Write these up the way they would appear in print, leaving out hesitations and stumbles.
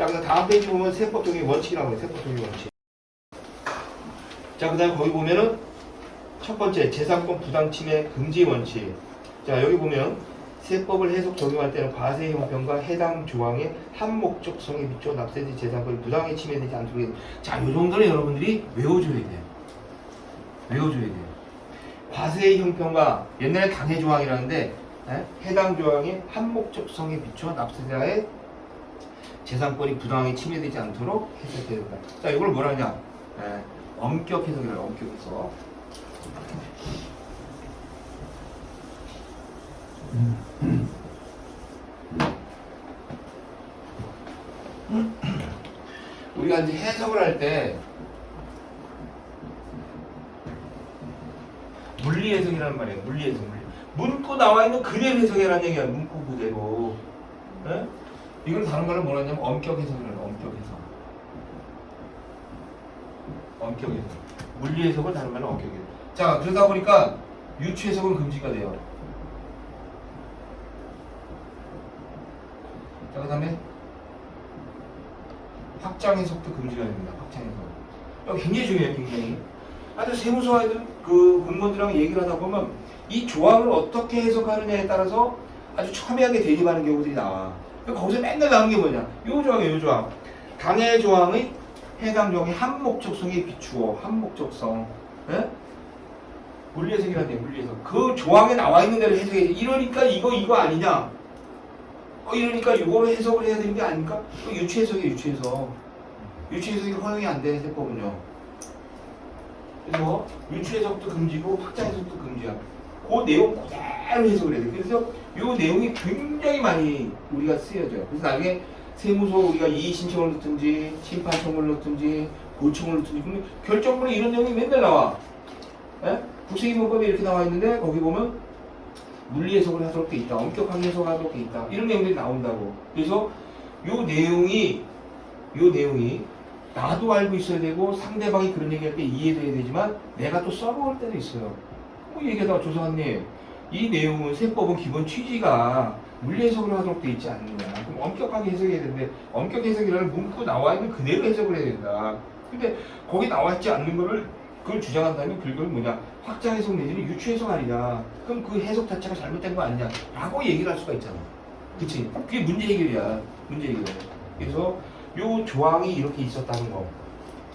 그다음 다음 페이지 보면 세법 적용 원칙이라고 해요. 세법 적용 원칙. 자, 그다음 거기 보면은 첫 번째 재산권 부당 침해 금지 원칙. 자, 여기 보면 세법을 해석 적용할 때는 과세 형평과 해당 조항의 한목적성에 비춰 납세지 재산권이 부당하게 침해되지 않도록. 자, 요 정도는 여러분들이 외워줘야 돼요. 외워줘야 돼요. 과세 형평과 옛날에 강해 조항이라는데 해당 조항의 한목적성에 비춰 납세자의 재산권이 부당하게 침해되지 않도록 해석해야 된다. 자, 이걸 뭐라 하냐? 엄격 해석이라고. 엄격 해석. 우리가 이제 해석을 할 때 물리 해석이라는 말이에요. 물리 해석. 문구 나와 있는 그대로 해석이라는 얘기야. 문구 그대로. 예? 이걸 다른 말로 뭐라 하냐면 엄격 해석이라는. 엄격 해석. 엄격 해석. 물리 해석을 다른 말로 엄격 해석. 자, 그러다 보니까 유추 해석은 금지가 돼요. 자, 그 다음에 확장 해석도 금지가 됩니다. 확장 해석. 이거 굉장히 중요해요. 굉장히. 아주 세무서 애들 그 공무원들이랑 얘기를 하다 보면 이 조항을 어떻게 해석하느냐에 따라서 아주 첨예하게 대립하는 경우들이 나와. 거기서 맨날 나오는 게 뭐냐? 요 조항이에요. 요 조항. 강해 조항의 해당 조항의 한목적성에 비추어. 한목적성. 예? 물리해석이라는 게 물리해석. 그 조항에 나와 있는 대로 해석해. 이러니까 이거 아니냐? 이러니까 이거로 해석을 해야 되는 게 아닙니까? 유추해석이에요. 유추해석. 유추해석이 허용이 안 되는 세법은요. 그래서 유추해석도 금지고 확장해석도 금지야. 그 내용 그대로 해석을 해야 돼. 그래서 이 내용이 굉장히 많이 우리가 쓰여져요. 그래서 나중에 세무서 우리가 이의 신청을 넣든지 심판 청구를 넣든지 고청을 넣든지 그러면 결정문에 이런 내용이 맨날 나와. 예? 국세기본법에 이렇게 나와 있는데 거기 보면 물리 해석을 하도록 돼 있다. 엄격하게 해석하도록 돼 있다. 이런 내용들이 나온다고. 그래서 요 내용이 나도 알고 있어야 되고 상대방이 그런 얘기할 때 이해도 해야 되지만 내가 또 써먹을 때도 있어요. 뭐 얘기하다가 조사관님 이 내용은 세법은 기본 취지가 물리 해석을 하도록 돼 있지 않느냐. 그럼 엄격하게 해석해야 되는데 엄격 해석이라는 문구 나와 있는 그대로 해석을 해야 된다. 근데 거기 나와 있지 않는 거를 그걸 주장한다면 그걸 뭐냐 확장 해석 내지는 유추 해석 아니냐. 그럼 그 해석 자체가 잘못된 거 아니냐 라고 얘기를 할 수가 있잖아. 그치? 그게 문제 해결이야. 문제 해결. 그래서 요 조항이 이렇게 있었다는 거.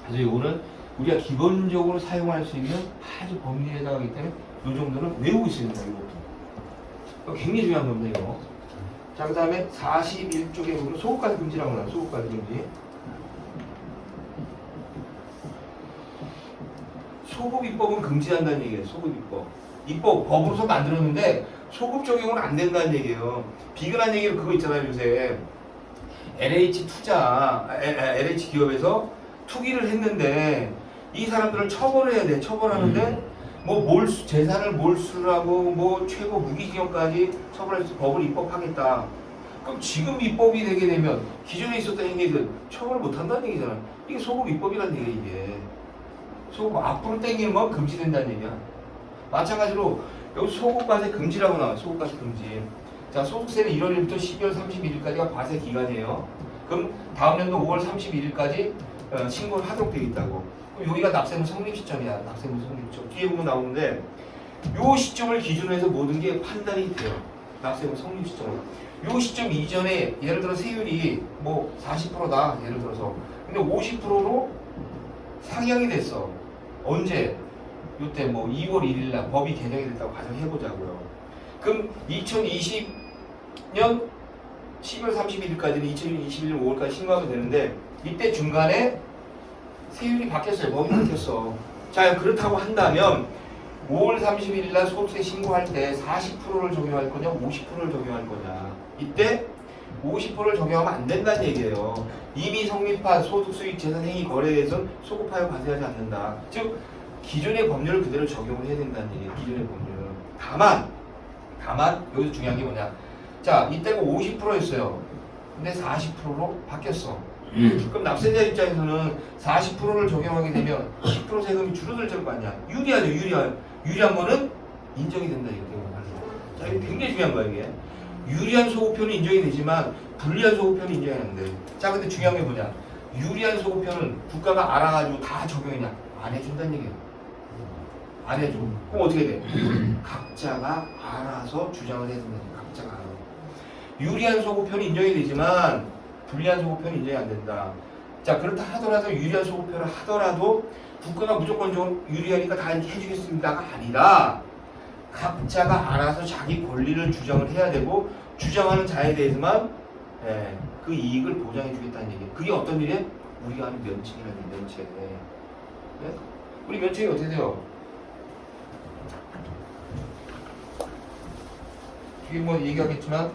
그래서 요거는 우리가 기본적으로 사용할 수 있는 아주 법리에 해당하기 때문에 요 정도는 외우고 있어야 된다. 이것도 굉장히 중요한 겁니다. 이거. 자, 그 다음에 41쪽에 보면 소급과세 금지라고 나와요. 소급과세 금지. 소급 입법은 금지한다는 얘기예요. 소급 입법. 입법 법으로서 만들었는데 소급 적용은 안 된다는 얘기예요. 비근한 얘기로 그거 있잖아요. 요새 LH 투자, LH 기업에서 투기를 했는데 이 사람들을 처벌을 해야 돼. 처벌하는데 뭐 몰수, 재산을 몰수를 하고 뭐 최고 무기징역까지 처벌해서 법을 입법하겠다. 그럼 지금 입법이 되게 되면 기존에 있었던 행위들 처벌을 못 한다는 얘기잖아. 이게 소급 입법이라는 얘기야. 이게 소급 앞으로 땡기는 건 금지된다는 얘기야. 마찬가지로 여기 소급과세 금지라고 나와요. 소급과세 금지. 자, 소득세는 1월 1일부터 12월 31일까지가 과세 기간이에요. 그럼 다음 연도 5월 31일까지 신고를 하도록 되어 있다고. 그럼 여기가 납세무 성립 시점이야. 납세무 성립 시점. 뒤에 보면 나오는데 요 시점을 기준으로 해서 모든 게 판단이 돼요. 납세무 성립 시점. 요 시점 이전에 예를 들어 세율이 뭐 40%다. 예를 들어서. 근데 50%로 상향이 됐어. 언제? 요때 뭐 2월 1일 날 법이 개정이 됐다고 가정해보자고요. 그럼 2020년 12월 31일까지는 2021년 5월까지 신고하면 되는데 이때 중간에 세율이 바뀌었어요. 법이 바뀌었어. 자, 그렇다고 한다면 5월 31일 날 소득세 신고할 때 40%를 적용할 거냐 50%를 적용할 거냐. 이때 50%를 적용하면 안 된다는 얘기예요. 이미 성립한 소득수익 재산행위 거래에선 소급하여 과세하지 않는다. 즉 기존의 법률을 그대로 적용을 해야 된다는 얘기예요. 기존의 법률은. 다만 여기서 중요한 게 뭐냐. 자, 이때가 50%였어요. 근데 40%로 바뀌었어. 그럼 납세자 입장에서는 40%를 적용하게 되면 10% 세금이 줄어들 거 아니야. 유리한 거는 인정이 된다. 이렇게 말해요. 자, 이게 굉장히 중요한 거야 이게. 유리한 소급표는 인정이 되지만 불리한 소급표는 인정이 안 돼. 자, 근데 중요한 게 뭐냐? 유리한 소급표는 국가가 알아가지고 다 적용이냐? 안 해준다는 얘기야. 안 해줘. 그럼 어떻게 돼? 각자가 알아서 주장을 해야 된다. 각자가 알아. 유리한 소급표는 인정이 되지만 불리한 소급표는 인정이 안 된다. 자, 그렇다 하더라도 유리한 소급표를 하더라도 국가가 무조건적으로 유리하니까 다 해주겠습니다가 아니라 각자가 알아서 자기 권리를 주장을 해야 되고 주장하는 자에 대해서만 그 이익을 보장해 주겠다는 얘기예요. 그게 어떤 일이에요? 우리가 하는 면책이라는 면책. 네? 우리 면책이 어떻게 돼요? 이게 뭐 얘기하겠지만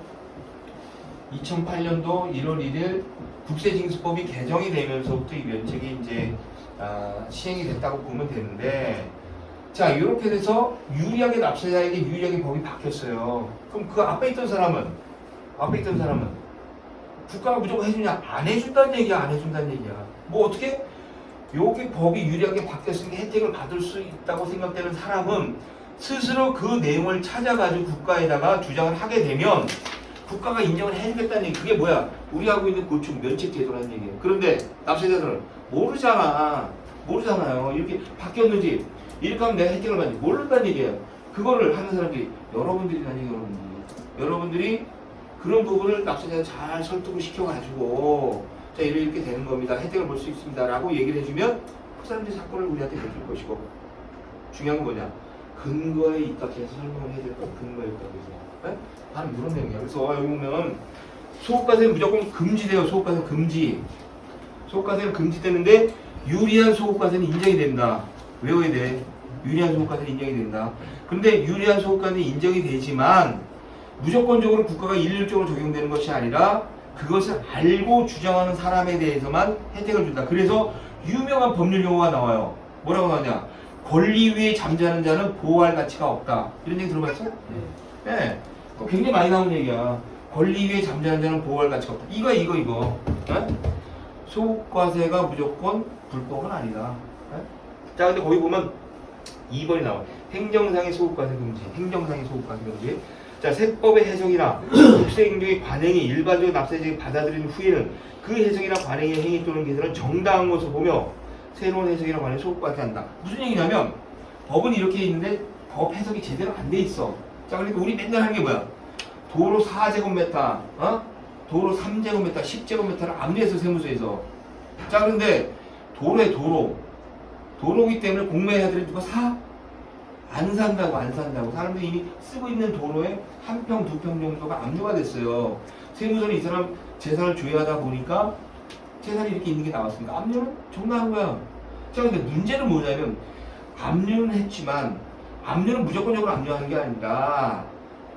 2008년도 1월 1일 국세징수법이 개정이 되면서부터 이 면책이 이제 시행이 됐다고 보면 되는데, 자, 이렇게 돼서 유리하게 납세자에게 유리하게 법이 바뀌었어요. 그럼 그 앞에 있던 사람은 국가가 무조건 해주냐? 안 해준다는 얘기야, 안 해준다는 얘기야. 뭐 어떻게? 여기 법이 유리하게 바뀌었으니까 혜택을 받을 수 있다고 생각되는 사람은 스스로 그 내용을 찾아가지고 국가에다가 주장을 하게 되면 국가가 인정을 해주겠다는 얘기. 그게 뭐야? 우리 하고 있는 고충 면책 제도라는 얘기예요. 그런데 납세자들은 모르잖아요. 이렇게 바뀌었는지, 이렇게 하면 내가 혜택을 받는지 모른다는 얘기예요. 그거를 하는 사람들이 여러분들이라는 얘기예요. 여러분들이 그런 부분을 납세자에 잘 설득을 시켜가지고 자, 이렇게 되는 겁니다. 혜택을 볼 수 있습니다. 라고 얘기를 해주면 그 사람들이 사건을 우리한테 내줄 것이고, 중요한 건 뭐냐? 근거에 입각해서 설명을 해야 될 거예요. 근거에 입각해서. 네? 바로 이런 내용이야. 그래서 여기 보면 소급과세는 무조건 금지돼요. 소급과세는 금지. 소급과세는 금지되는데 유리한 소급과세는 인정이 된다. 외워야 돼. 유리한 소급과세는 인정이 된다. 근데 유리한 소급과세는 인정이 되지만 무조건적으로 국가가 일률적으로 적용되는 것이 아니라 그것을 알고 주장하는 사람에 대해서만 혜택을 준다. 그래서 유명한 법률 용어가 나와요. 뭐라고 나오냐? 권리 위에 잠자는 자는 보호할 가치가 없다. 이런 얘기 들어봤어? 네. 굉장히 많이 나오는 얘기야. 권리 위에 잠자는 자는 보호할 가치가 없다. 이거. 네? 소급과세가 무조건 불법은 아니다. 네? 자, 근데 거기 보면 2번이 나와. 행정상의 소급과세 금지. 행정상의 소급과세 금지. 자, 세법의 해석이나 국세행정의 관행이 일반적으로 납세자에게 받아들인 후에는 그 해석이나 관행의 행위 또는 개설은 정당한 것으로 보며 새로운 해석이나 관행을 소급과세한다. 무슨 얘기냐면 법은 이렇게 있는데 법 해석이 제대로 안 돼 있어. 자, 그러니까 우리 맨날 하는 게 뭐야? 도로 4제곱미터, 도로 3제곱미터, 10제곱미터를 압류해서 세무서에서. 자, 그런데 도로이기 때문에 공매해야 되는 누가 사? 안 산다고. 사람들이 이미 쓰고 있는 도로에 1평, 2평 정도가 압류가 됐어요. 세무서는 이 사람 재산을 조회하다 보니까 재산이 이렇게 있는 게 나왔으니까 압류는 정당한 거야. 자, 근데 문제는 뭐냐면 압류는 했지만 압류는 무조건적으로 압류하는 게 아니라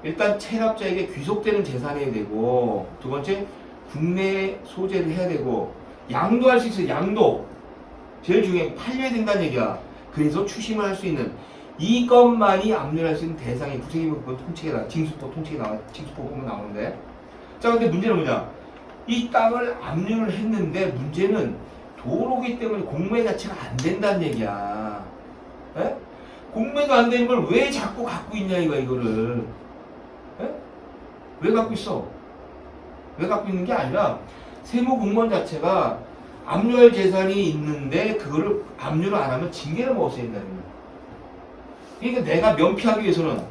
일단 체납자에게 귀속되는 재산이 되고, 두 번째 국내에 소재를 해야 되고, 양도할 수 있어요. 양도 제일 중요해. 팔려야 된다는 얘기야. 그래서 추심을 할 수 있는 이것만이 압류할 수 있는 대상이 국세기밀법 통칙에 나와. 징수법 통칙에 나와. 징수법 보면 나오는데, 자, 근데 문제는 뭐냐? 이 땅을 압류를 했는데 문제는 도로기 때문에 공매 자체가 안 된다는 얘기야. 에? 공매도 안 되는 걸 왜 자꾸 갖고 있냐 이거를. 에? 왜 갖고 있어? 왜 갖고 있는 게 아니라 세무공무원 자체가 압류할 재산이 있는데 그거를 압류를 안 하면 징계를 먹었어야 된다는 거야. 그러니까 내가 면피하기 위해서는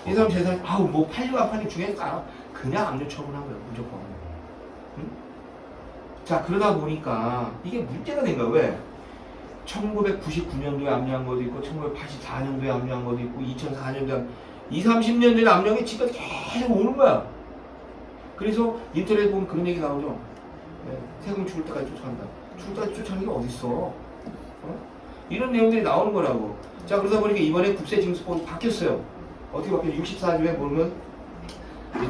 이 사람 재산이 뭐 팔리고 안 팔리고 중요하지 않아. 그냥 압류 처분한 거야, 무조건. 응? 자, 그러다 보니까 이게 문제가 된 거야. 왜? 1999년도에 압류한 것도 있고 1984년도에 압류한 것도 있고 2004년도에 20-30년 전에 압류한 지금까지 계속 오는 거야. 그래서 인터넷에 보면 그런 얘기 나오죠. 네, 세금 죽을 때까지 쫓아간다. 죽을 때까지 쫓아가는 게 어딨어. 이런 내용들이 나오는 거라고. 자, 그러다 보니까 이번에 국세징수법이 바뀌었어요. 어떻게 바뀌었어요? 64조에 보면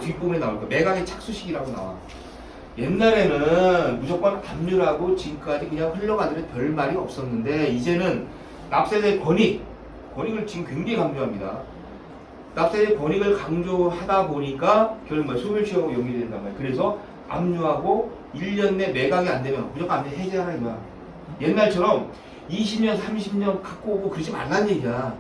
뒷부분에 나올 거야. 매각의 착수식이라고 나와. 옛날에는 무조건 압류라고 지금까지 그냥 흘러가더라도 별 말이 없었는데, 이제는 납세자의 권익을 지금 굉장히 강조합니다. 납세자의 권익을 강조하다 보니까 결국 소멸시효하고 연결된단 말이에요. 그래서 압류하고 1년 내 매각이 안 되면 무조건 압류 해제하라 이거야. 옛날처럼 20년, 30년 갖고 오고 그러지 말라는 얘기야.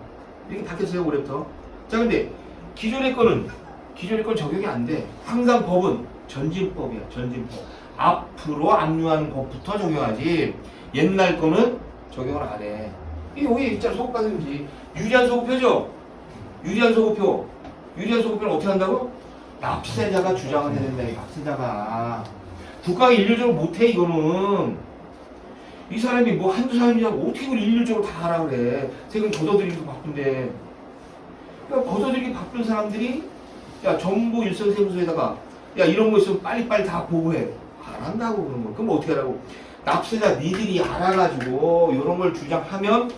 이렇게 바뀌었어요, 올해부터. 자, 근데 기존의 거는 기존의 건 적용이 안 돼. 항상 법은 전진법이야. 전진법. 앞으로 압류하는 법부터 적용하지. 옛날 거는 적용을 안 해. 이게 여기 있잖아. 소급가등지. 유리한 소급표죠. 유리한 소급표. 유리한 소급표는 어떻게 한다고? 납세자가 주장을 해야 된다. 이 납세자가. 국가가 일률적으로 못해 이거는. 이 사람이 뭐 한두 사람이냐고 어떻게 그걸 일률적으로 다 하라 그래. 세금 걷어들이기도 바쁜데. 그러니까 걷어들이기 바쁜 사람들이 야 정부 일선세무서에다가 야 이런 거 있으면 빨리빨리 다 보고해. 안 한다고 그런 거. 그럼 어떻게 하라고? 납세자 니들이 알아가지고 이런 걸 주장하면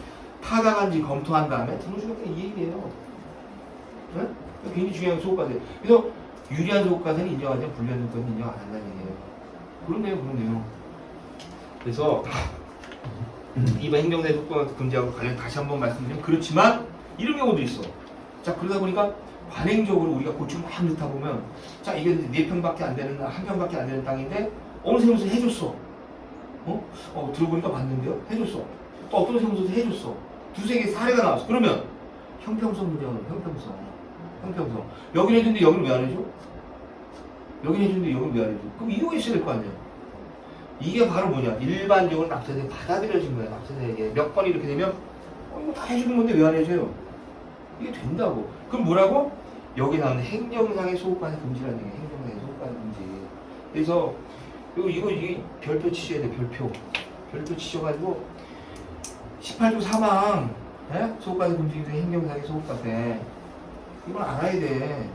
타당한지 검토한 다음에 들어주겠다 이 얘기예요. 네? 굉장히 중요한 소급과세. 그래서 유리한 소급과세는 인정하지 불리한 소급과세는 인정 안 한다는 얘기예요. 그렇네요, 그렇네요. 그래서 이번 행정사의 소급과세 금지하고 관련 다시 한번 말씀드리면 그렇지만 이런 경우도 있어. 자 그러다 보니까 관행적으로 우리가 고충 막 넣다 보면 자 이게 4평밖에 안 되는 1평밖에 안 되는 땅인데 어느 세무서 해줬어. 들어보니까 맞는데요? 해줬어. 또 어떤 세무서도 해줬어. 두세 개 사례가 나왔어. 그러면 형평성 문제는 형평성. 여긴 해줬는데 여기는 왜 안 해줘? 여긴 해줬는데 여기는 왜 안 해줘? 그럼 이유가 있어야 될 거 아니야. 이게 바로 뭐냐? 일반적으로 납세자에게 받아들여진 거야. 납세자에게 몇 번 이렇게 되면 이거 다 해주는 건데 왜 안 해줘요? 이게 된다고. 그럼 뭐라고? 여기 나오는 행정상의 소급과세 금지라는 얘기야. 행정상의 소급과세 금지. 그래서 이게 별표 치셔야 돼. 별표 치셔가지고 18조 사망 소급과세 금지 중에 행정상의 소급과세 이걸 알아야 돼.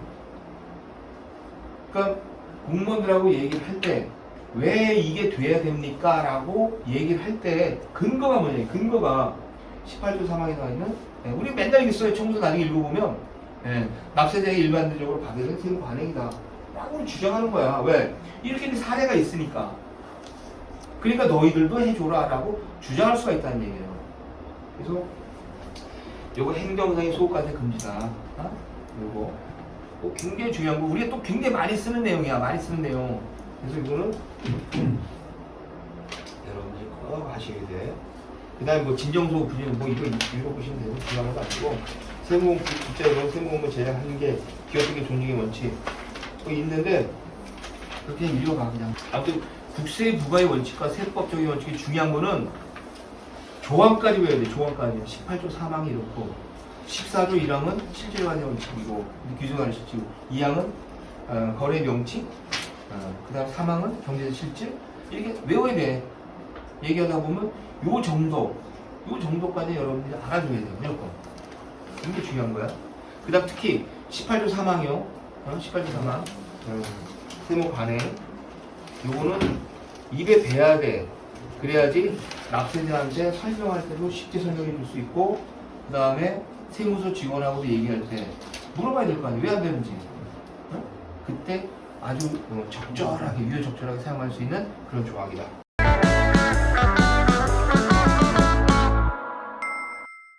그러니까 공무원들하고 얘기를 할 때 왜 이게 돼야 됩니까? 라고 얘기를 할 때 근거가 뭐냐? 근거가 18조 사망에 나와 있는 우리 맨날 이게 써요. 청구서 나중에 읽어보면 납세자에게 일반적으로 받을 세금 관행이다 라고 주장하는 거야. 왜? 이렇게 사례가 있으니까. 그러니까 너희들도 해줘라 라고 주장할 수가 있다는 얘기예요. 그래서 요거 행정상의 소급과세 금지다. 요거 굉장히 중요한 거. 우리가 또 굉장히 많이 쓰는 내용이야. 많이 쓰는 내용. 그래서 이거는 여러분들이 꼭 하셔야 돼. 그 다음에 뭐 진정소급 부정 뭐 이거 읽어보시면 되고 중요한 거 아니고 세무공 국제적으로 세무공무 제작하는 게 기업적인 존중의 원칙 뭐 있는데 그렇게 읽어봐 그냥. 아무튼 국세 부과의 원칙과 세법적인 원칙이 중요한 거는 조항까지 외워야 돼. 조항까지 18조 3항이 이렇고 14조 1항은 실질관의 원칙이고 규정하는 실칙이고 2항은 거래 명칭 그 다음 3항은 경제적 실질 이렇게 외워야 돼. 얘기하다 보면 요 정도까지 여러분들이 알아줘야 돼요. 무조건. 이게 중요한 거야. 그 다음 특히 18조 3항이요. 18조 3항 세무 관행 요거는 입에 배야 돼. 그래야지 납세자한테 설명할 때도 쉽게 설명해 줄 수 있고 그 다음에 세무서 직원하고도 얘기할 때 물어봐야 될 거 아니에요. 왜 안 되는지. 그때 아주 적절하게 유효적절하게 사용할 수 있는 그런 조항이다.